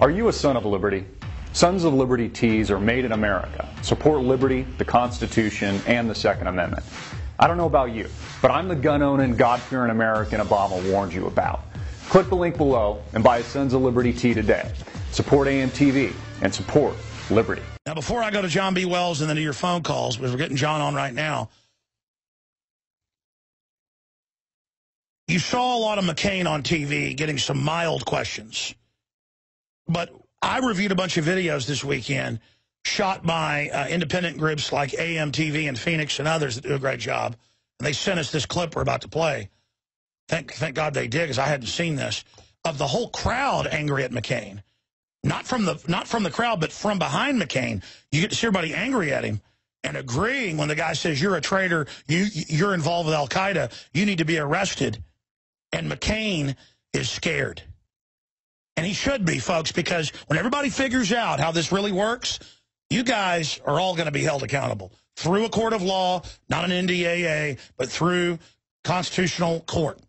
Are you a son of liberty? Sons of Liberty tees are made in America. Support liberty, the Constitution, and the Second Amendment. I don't know about you, but I'm the gun-owning, God-fearing American Obama warned you about. Click the link below and buy a Sons of Liberty tee today. Support AMTV and support liberty. Now, before I go to John B. Wells and then to your phone calls, because we're getting John on right now, you saw a lot of McCain on TV getting some mild questions. But I reviewed a bunch of videos this weekend shot by independent groups like AMTV in Phoenix and others that do a great job. And they sent us this clip we're about to play. Thank God they did, because I hadn't seen this, of the whole crowd angry at McCain. Not from the crowd, but from behind McCain. You get to see everybody angry at him and agreeing when the guy says, you're a traitor, you're involved with Al-Qaeda, you need to be arrested. And McCain is scared. And he should be, folks, because when everybody figures out how this really works, you guys are all going to be held accountable through a court of law, not an NDAA, but through constitutional court.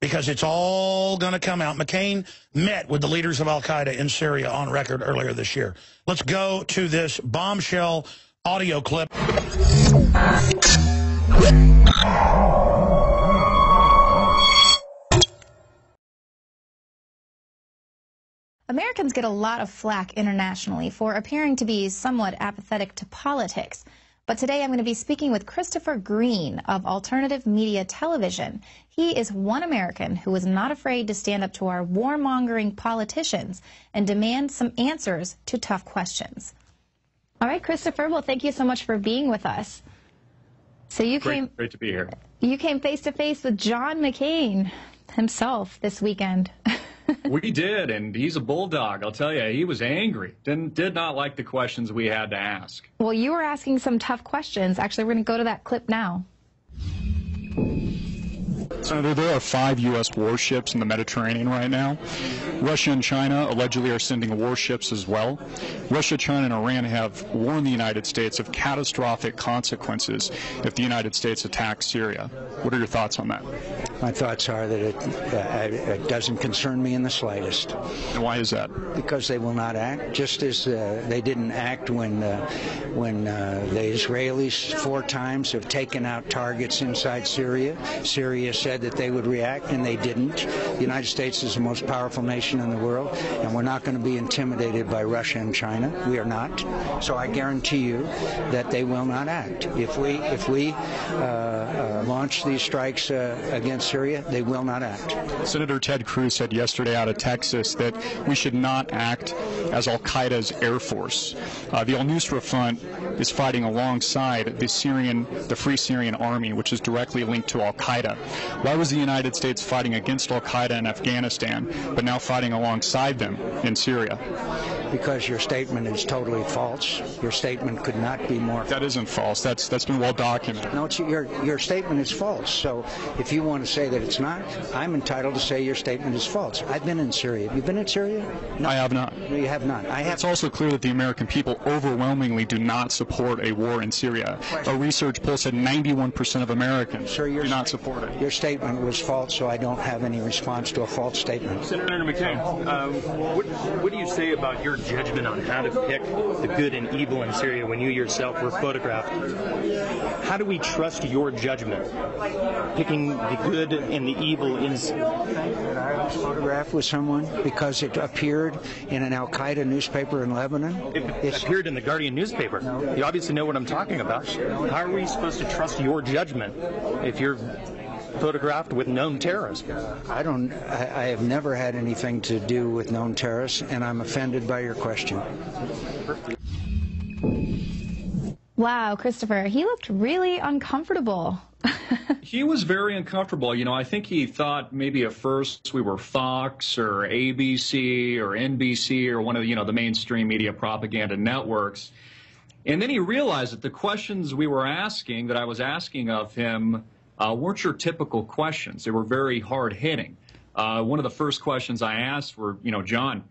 Because it's all going to come out. McCain met with the leaders of Al-Qaeda in Syria on record earlier this year. Let's go to this bombshell audio clip. Americans get a lot of flack internationally for appearing to be somewhat apathetic to politics. But today I'm going to be speaking with Christopher Green of Alternative Media Television. He is one American who is not afraid to stand up to our warmongering politicians and demand some answers to tough questions. All right, Christopher, well, thank you so much for being with us. So Great to be here. You came face to face with John McCain himself this weekend. We did, and he's a bulldog. I'll tell you, he was angry. Did not like the questions we had to ask. Well, you were asking some tough questions. Actually, we're going to go to that clip now. Senator, there are 5 U.S. warships in the Mediterranean right now. Russia and China allegedly are sending warships as well. Russia, China, and Iran have warned the United States of catastrophic consequences if the United States attacks Syria. What are your thoughts on that? My thoughts are that it doesn't concern me in the slightest. And why is that? Because they will not act, just as they didn't act when the Israelis 4 times have taken out targets inside Syria. Syria said that they would react, and they didn't. The United States is the most powerful nation in the world, and we're not going to be intimidated by Russia and China. We are not. So I guarantee you that they will not act. If we launch these strikes against Syria, they will not act. Senator Ted Cruz said yesterday out of Texas that we should not act as Al-Qaeda's air force. The al-Nusra Front is fighting alongside the Free Syrian Army, which is directly linked to Al-Qaeda. Why was the United States fighting against Al-Qaeda in Afghanistan, but now fighting alongside them in Syria? Because your statement is totally false. Your statement could not be more false. That isn't false. That's been well documented. No, your statement is false. So if you want to say that it's not, I'm entitled to say your statement is false. I've been in Syria. Have you been in Syria? No. I have not. No, you have not. It's also clear that the American people overwhelmingly do not support a war in Syria. A research poll said 91% of Americans do not support it. Your statement was false, so I don't have any response to a false statement. Senator McCain, what do you say about your judgment on how to pick the good and evil in Syria when you yourself were photographed? How do we trust your judgment, picking the good and the evil in Syria? I was photographed with someone because it appeared in an Al-Qaeda newspaper in Lebanon. It appeared in the Guardian newspaper. No. You obviously know what I'm talking about. How are we supposed to trust your judgment if you're photographed with known terrorists? I have never had anything to do with known terrorists, and I'm offended by your question. Wow, Christopher, he looked really uncomfortable. He was very uncomfortable. You know, I think he thought maybe at first we were Fox or ABC or NBC or one of the mainstream media propaganda networks. And then he realized that the questions we were asking, that I was asking of him, weren't your typical questions. They were very hard-hitting. One of the first questions I asked were, John,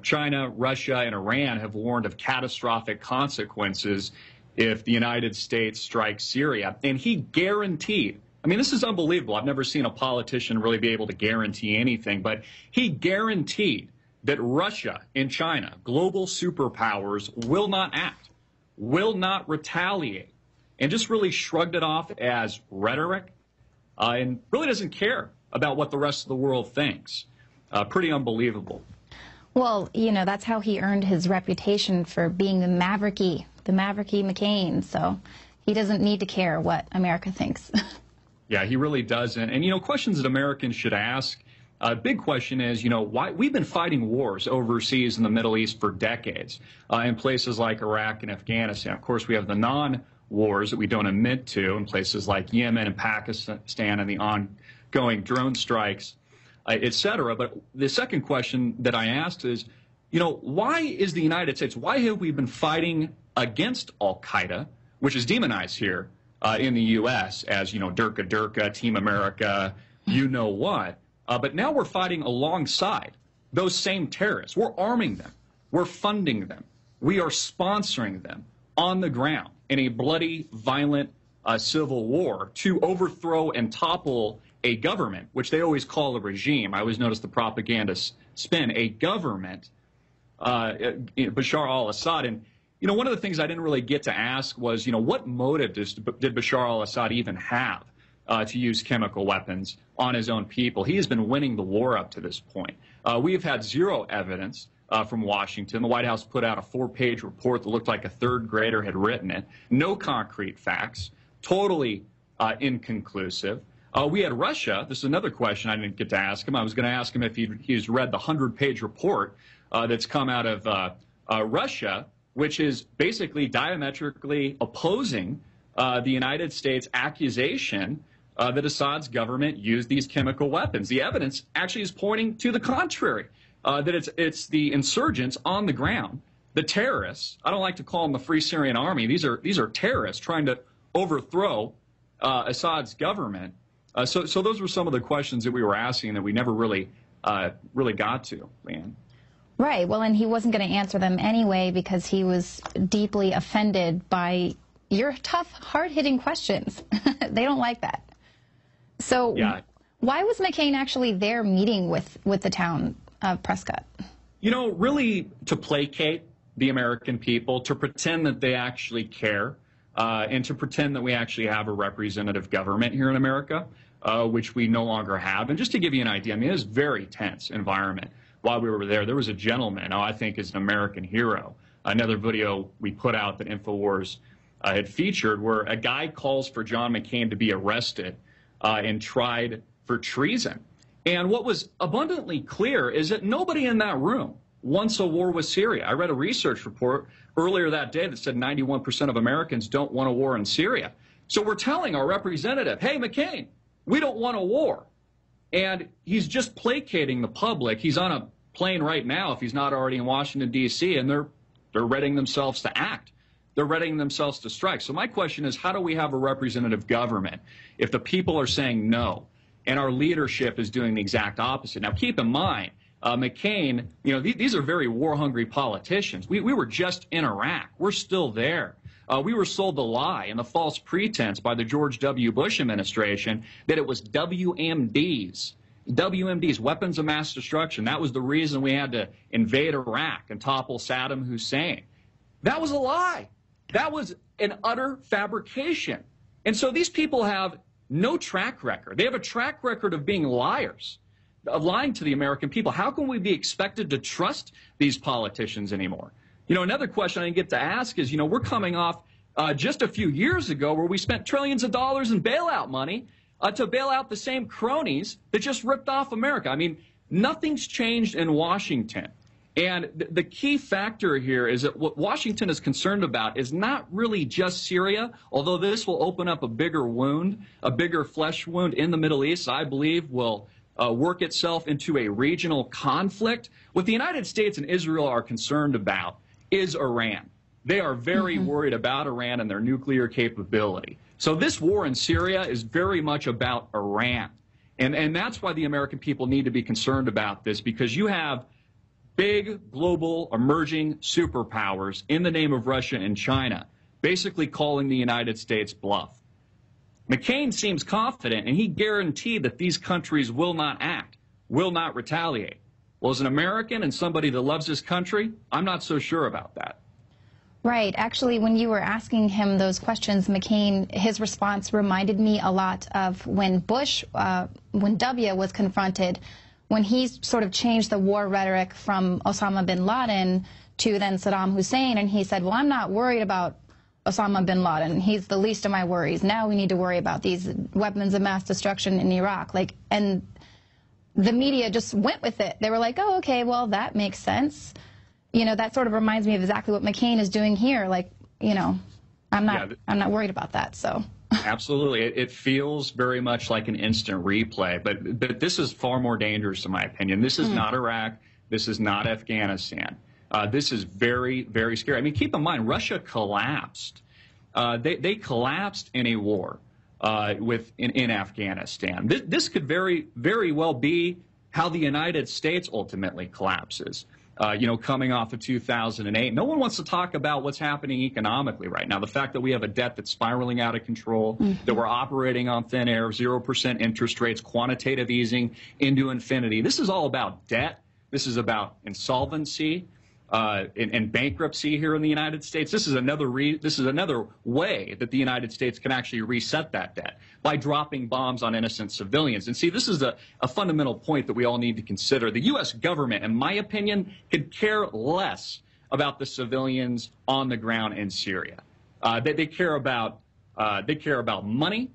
China, Russia, and Iran have warned of catastrophic consequences if the United States strikes Syria. And he guaranteed, I mean, this is unbelievable. I've never seen a politician really be able to guarantee anything, but he guaranteed that Russia and China, global superpowers, will not act, will not retaliate, and just really shrugged it off as rhetoric and really doesn't care about what the rest of the world thinks. Pretty unbelievable. Well, you know, that's how he earned his reputation for being the mavericky McCain. So he doesn't need to care what America thinks. Yeah, he really doesn't. And, you know, questions that Americans should ask, big question is, you know, why we've been fighting wars overseas in the Middle East for decades in places like Iraq and Afghanistan. Of course, we have the non-wars that we don't admit to in places like Yemen and Pakistan and the ongoing drone strikes, et cetera. But the second question that I asked is, you know, why is the United States, why have we been fighting against al-Qaeda, which is demonized here in the U.S. as, you know, Durka, Team America, you know what. But now we're fighting alongside those same terrorists. We're arming them. We're funding them. We are sponsoring them on the ground in a bloody, violent civil war to overthrow and topple a government, which they always call a regime. I always notice the propaganda spin, a government, Bashar al-Assad. And, you know, one of the things I didn't really get to ask was, you know, what motive did Bashar al-Assad even have to use chemical weapons on his own people? He has been winning the war up to this point. We have had zero evidence from Washington. The White House put out a 4-page report that looked like a third grader had written it. No concrete facts, totally inconclusive. We had Russia. This is another question I didn't get to ask him. I was going to ask him if he's read the 100-page report that's come out of Russia, which is basically diametrically opposing the United States accusation that Assad's government used these chemical weapons. The evidence actually is pointing to the contrary, that it's the insurgents on the ground, the terrorists. I don't like to call them the Free Syrian Army. These are terrorists trying to overthrow Assad's government. So those were some of the questions that we were asking that we never really got to, Leanne. Right. Well, and he wasn't going to answer them anyway because he was deeply offended by your tough, hard-hitting questions. They don't like that. So yeah. Why was McCain actually there meeting with the town of Prescott? You know, really to placate the American people, to pretend that they actually care, and to pretend that we actually have a representative government here in America, which we no longer have. And just to give you an idea, I mean, it was a very tense environment. While we were there, there was a gentleman, I think is an American hero. Another video we put out that InfoWars had featured where a guy calls for John McCain to be arrested and tried for treason. And what was abundantly clear is that nobody in that room wants a war with Syria. I read a research report earlier that day that said 91% of Americans don't want a war in Syria. So we're telling our representative, hey, McCain, we don't want a war. And he's just placating the public. He's on a plane right now, if he's not already in Washington, D.C., and they're readying themselves to act. They're readying themselves to strike. So my question is, how do we have a representative government if the people are saying no and our leadership is doing the exact opposite? Now, keep in mind, McCain, you know, these are very war-hungry politicians. We were just in Iraq. We're still there. We were sold the lie and the false pretense by the George W. Bush administration that it was WMDs, weapons of mass destruction. That was the reason we had to invade Iraq and topple Saddam Hussein. That was a lie. That was an utter fabrication. And so these people have no track record. They have a track record of being liars, of lying to the American people. How can we be expected to trust these politicians anymore? You know, another question I didn't get to ask is, you know, we're coming off just a few years ago where we spent trillions of dollars in bailout money to bail out the same cronies that just ripped off America. I mean, nothing's changed in Washington. And the key factor here is that what Washington is concerned about is not really just Syria, although this will open up a bigger wound, a bigger flesh wound in the Middle East, I believe will work itself into a regional conflict. What the United States and Israel are concerned about is Iran. They are very worried about Iran and their nuclear capability. So this war in Syria is very much about Iran. And that's why the American people need to be concerned about this, because you have big global emerging superpowers in the name of Russia and China basically calling the United States bluff. McCain seems confident, and he guaranteed that these countries will not act, will not retaliate. Well, as an American and somebody that loves this country, I'm not so sure about that. Right. Actually, when you were asking him those questions, McCain, his response reminded me a lot of when Bush, when W was confronted, when he sort of changed the war rhetoric from Osama bin Laden to then Saddam Hussein, and he said, well, I'm not worried about Osama bin Laden. He's the least of my worries. Now we need to worry about these weapons of mass destruction in Iraq. And the media just went with it. They were like, oh, okay, well, that makes sense. You know, that sort of reminds me of exactly what McCain is doing here. Like, you know, I'm not worried about that. So absolutely, it feels very much like an instant replay. But this is far more dangerous, in my opinion. This is not Iraq. This is not Afghanistan. This is very, very scary. I mean, keep in mind, Russia collapsed. They collapsed in a war in Afghanistan. This could very, very well be how the United States ultimately collapses. You know, coming off of 2008. No one wants to talk about what's happening economically right now. The fact that we have a debt that's spiraling out of control, that we're operating on thin air, 0% interest rates, quantitative easing into infinity. This is all about debt. This is about insolvency and bankruptcy here in the United States. This is another way that the United States can actually reset that debt, by dropping bombs on innocent civilians. And see, this is a fundamental point that we all need to consider. The U.S. government, in my opinion, could care less about the civilians on the ground in Syria. They care about money.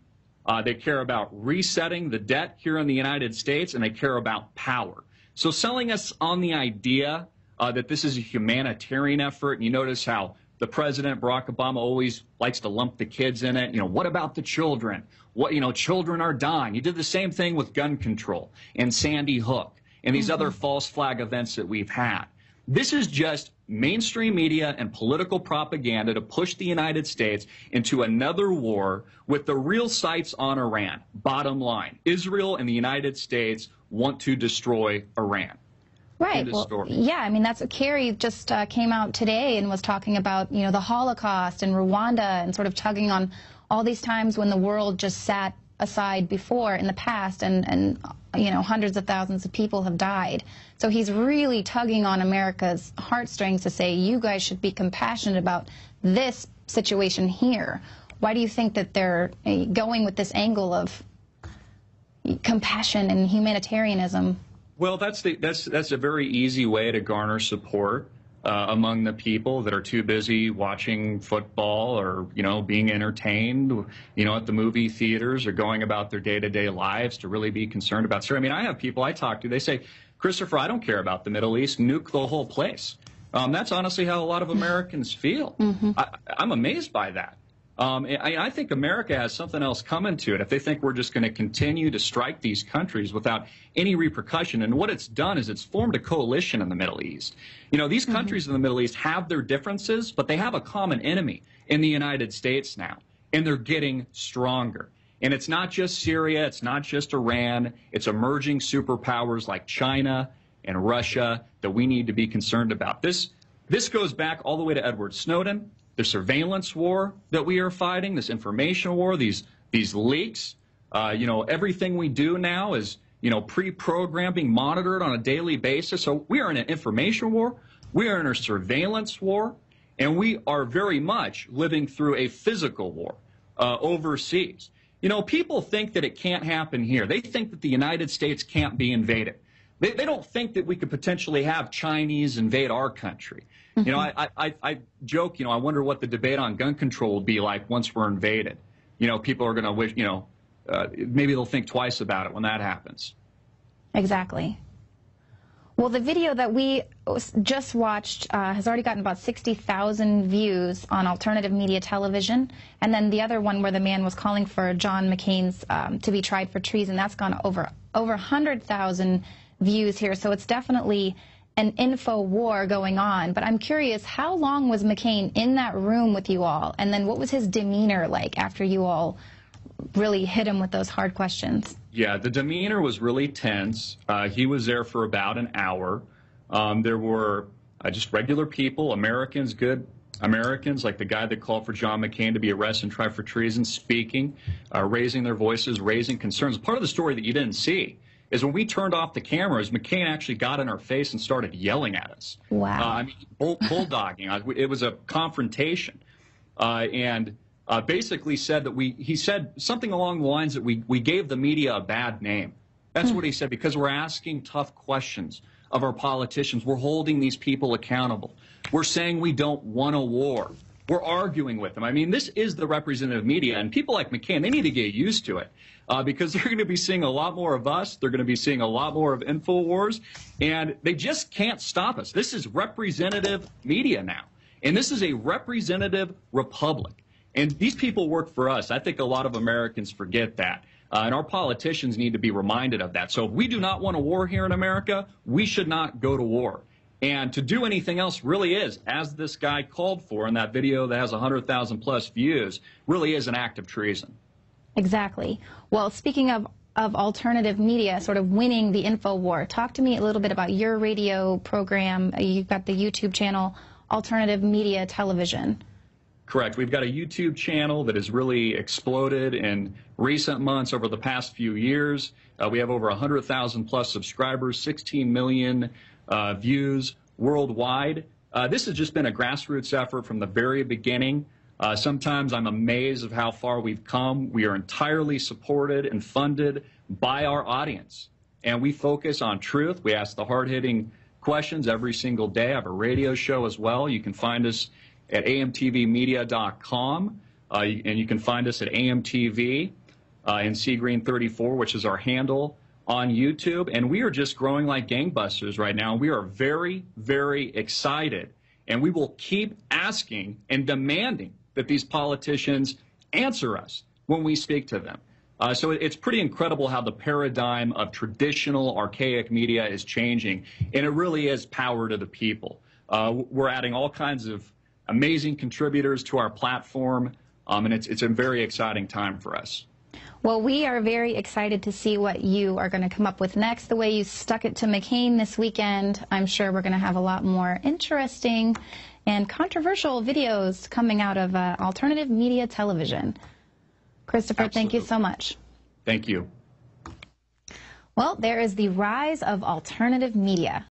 They care about resetting the debt here in the United States, and they care about power. So selling us on the idea that this is a humanitarian effort, and you notice how the president, Barack Obama, always likes to lump the kids in it. You know, what about the children? What, you know, children are dying. He did the same thing with gun control and Sandy Hook and these other false flag events that we've had. This is just mainstream media and political propaganda to push the United States into another war with the real sights on Iran. Bottom line, Israel and the United States want to destroy Iran. Right. Well, yeah, I mean, that's what Kerry just came out today and was talking about, you know, the Holocaust and Rwanda, and sort of tugging on all these times when the world just sat aside before in the past, and you know, hundreds of thousands of people have died. So he's really tugging on America's heartstrings to say, you guys should be compassionate about this situation here. Why do you think that they're going with this angle of compassion and humanitarianism? Well, that's a very easy way to garner support among the people that are too busy watching football, or, you know, being entertained, you know, at the movie theaters, or going about their day-to-day lives, to really be concerned about Syria. I mean, I have people I talk to, they say, Christopher, I don't care about the Middle East, nuke the whole place. That's honestly how a lot of Americans feel. I'm amazed by that. I think America has something else coming to it if they think we're just going to continue to strike these countries without any repercussion. And what it's done is it's formed a coalition in the Middle East. You know, these countries in the Middle East have their differences, but they have a common enemy in the United States now, and they're getting stronger. And it's not just Syria, it's not just Iran, it's emerging superpowers like China and Russia that we need to be concerned about. This goes back all the way to Edward Snowden. The surveillance war that we are fighting, this information war, these leaks, you know, everything we do now is, you know, pre-programmed, being monitored on a daily basis. So we are in an information war, we are in a surveillance war, and we are very much living through a physical war overseas. You know, people think that it can't happen here. They think that the United States can't be invaded. They don't think that we could potentially have Chinese invade our country. You know, I joke, you know, I wonder what the debate on gun control will be like once we're invaded. You know, people are going to wish, you know, maybe they'll think twice about it when that happens. Exactly. Well, the video that we just watched has already gotten about 60,000 views on alternative media television. And then the other one where the man was calling for John McCain's to be tried for treason, that's gone over 100,000 views here. So it's definitely an info war going on. But I'm curious, how long was McCain in that room with you all? And then what was his demeanor like after you all really hit him with those hard questions? Yeah, the demeanor was really tense. He was there for about an hour. There were just regular people, Americans, good Americans, like the guy that called for John McCain to be arrested and tried for treason, speaking, raising their voices, raising concerns. Part of the story that you didn't see is when we turned off the cameras, McCain actually got in our face and started yelling at us. Wow. I mean, bulldogging. It was a confrontation. And basically said that he said something along the lines that we gave the media a bad name. That's what he said, because we're asking tough questions of our politicians. We're holding these people accountable. We're saying we don't want a war. We're arguing with them. I mean, this is the representative media, and people like McCain, they need to get used to it because they're going to be seeing a lot more of us. They're going to be seeing a lot more of InfoWars, and they just can't stop us. This is representative media now, and this is a representative republic. And these people work for us. I think a lot of Americans forget that. And our politicians need to be reminded of that. So if we do not want a war here in America, we should not go to war. And to do anything else really is, as this guy called for in that video that has 100,000 plus views, really is an act of treason. Exactly. Well, speaking of alternative media sort of winning the info war, talk to me a little bit about your radio program. You've got the YouTube channel, Alternative Media Television. Correct. We've got a YouTube channel that has really exploded in recent months over the past few years. We have over 100,000 plus subscribers, 16 million views worldwide. This has just been a grassroots effort from the very beginning. Sometimes I'm amazed of how far we've come. We are entirely supported and funded by our audience. And we focus on truth. We ask the hard-hitting questions every single day. I have a radio show as well. You can find us at amtvmedia.com, and you can find us at AMTV and Seagreen34, which is our handle on YouTube. And we are just growing like gangbusters right now. We are very, very excited, and we will keep asking and demanding that these politicians answer us when we speak to them. So it's pretty incredible how the paradigm of traditional, archaic media is changing, and it really is power to the people. We're adding all kinds of amazing contributors to our platform, and it's a very exciting time for us. Well, we are very excited to see what you are going to come up with next. The way you stuck it to McCain this weekend, I'm sure we're going to have a lot more interesting and controversial videos coming out of Alternative Media Television. Christopher, Absolutely. Thank you so much. Thank you. Well, there is the rise of alternative media.